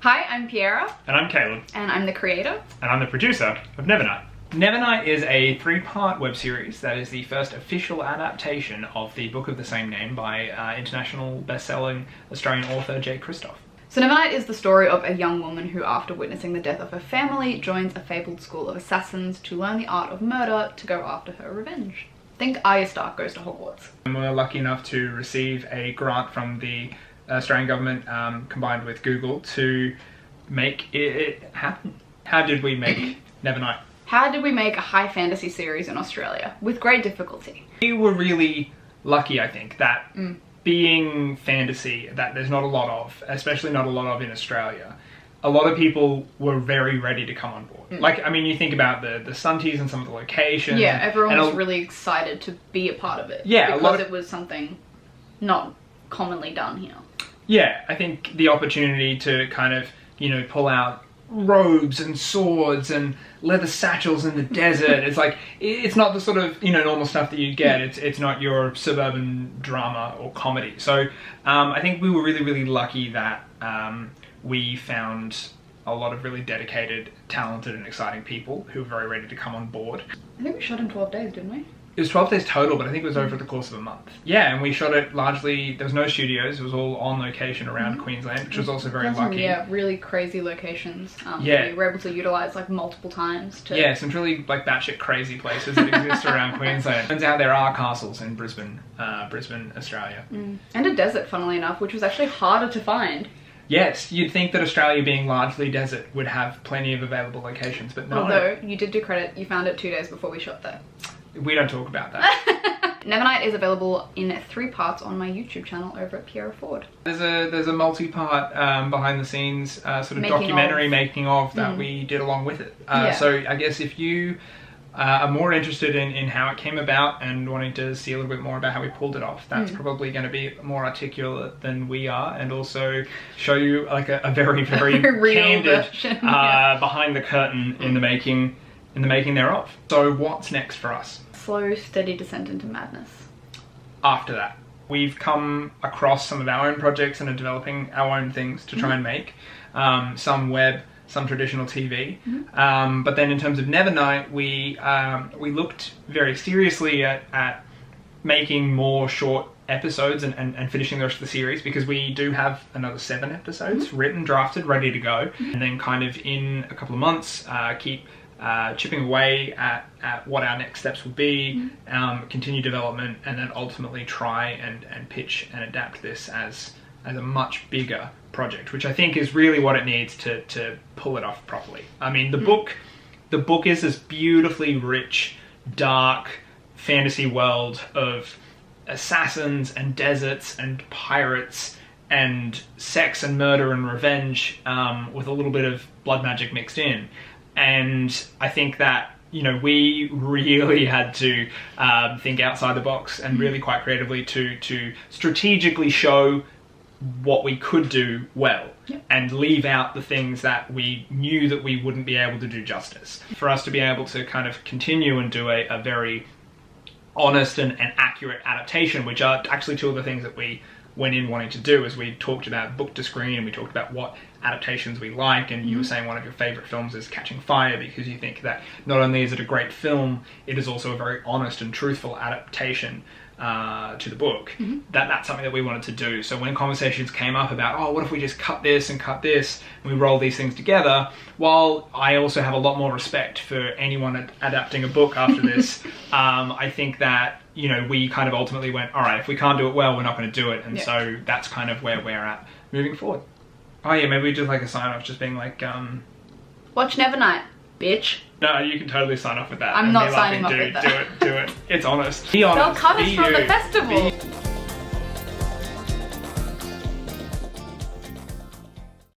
Hi, I'm Piéra. And I'm Caleb. And I'm the creator. And I'm the producer of Nevernight. Nevernight is a 3-part web series that is the first official adaptation of the book of the same name by international best-selling Australian author J. Christoph. So Nevernight is the story of a young woman who, after witnessing the death of her family, joins a fabled school of assassins to learn the art of murder to go after her revenge. Think Arya Stark goes to Hogwarts. And we're lucky enough to receive a grant from the Australian government combined with Google to make it happen. How did we make Nevernight? How did we make a high fantasy series in Australia? With great difficulty. We were really lucky, I think, that being fantasy that there's not a lot of, especially not a lot of in Australia, a lot of people were very ready to come on board. Like, I mean, you think about the Sunties and some of the locations. Yeah, everyone was really excited to be a part of it. Yeah, because it was something not commonly done here. Yeah, I think the opportunity to kind of, you know, pull out robes and swords and leather satchels in the desert. It's like, it's not the sort of, you know, normal stuff that you get. It's not your suburban drama or comedy. So I think we were really lucky that we found a lot of really dedicated, talented and exciting people who were very ready to come on board. I think we shot in 12 days, didn't we? It was 12 days total, but I think it was over the course of a month. Yeah, and we shot it largely, there was no studios, it was all on location around Queensland, which was also very lucky. Yeah, really crazy locations. Yeah. We were able to utilise like multiple times to... Yeah, some really like batshit crazy places that exist around Queensland. Turns out there are castles in Brisbane, Australia. And a desert, funnily enough, which was actually harder to find. Yes, you'd think that Australia being largely desert would have plenty of available locations, but no. Although, you did do credit, you found it 2 days before we shot there. We don't talk about that. Nevernight is available in 3 parts on my YouTube channel over at Piéra Forde. There's a multi-part behind the scenes sort of documentary making of that we did along with it. So I guess if you are more interested in how it came about and wanting to see a little bit more about how we pulled it off, that's probably going to be more articulate than we are, and also show you like a very candid behind the curtain in the making thereof. So what's next for us? Slow, steady descent into madness. After that, we've come across some of our own projects and are developing our own things to try and make. Some web, some traditional TV. But then in terms of Nevernight, we looked very seriously at making more short episodes and finishing the rest of the series, because we do have another 7 episodes written, drafted, ready to go. And then kind of in a couple of months, keep chipping away at what our next steps will be, continue development, and then ultimately try and pitch and adapt this as a much bigger project, which I think is really what it needs to pull it off properly. I mean, the book is this beautifully rich, dark fantasy world of assassins and deserts and pirates and sex and murder and revenge, with a little bit of blood magic mixed in. And I think that, you know, we really had to think outside the box and really quite creatively to strategically show what we could do well, and leave out the things that we knew that we wouldn't be able to do justice. For us to be able to kind of continue and do a very honest and accurate adaptation, which are actually 2 of the things that we went in wanting to do, as we talked about book to screen and we talked about what adaptations we like, and you were saying one of your favourite films is Catching Fire because you think that not only is it a great film, it is also a very honest and truthful adaptation to the book. That's something that we wanted to do. So when conversations came up about, oh, what if we just cut this and we roll these things together, while I also have a lot more respect for anyone adapting a book after this, I think that, you know, we kind of ultimately went, all right, if we can't do it well, we're not going to do it. And so that's kind of where we're at moving forward. Oh yeah, maybe we do like a sign off, just being like, watch Nevernight, bitch. No, you can totally sign off with that. I'm not signing off with that. Do it. It's honest. Be honest. They'll cut us from the festival.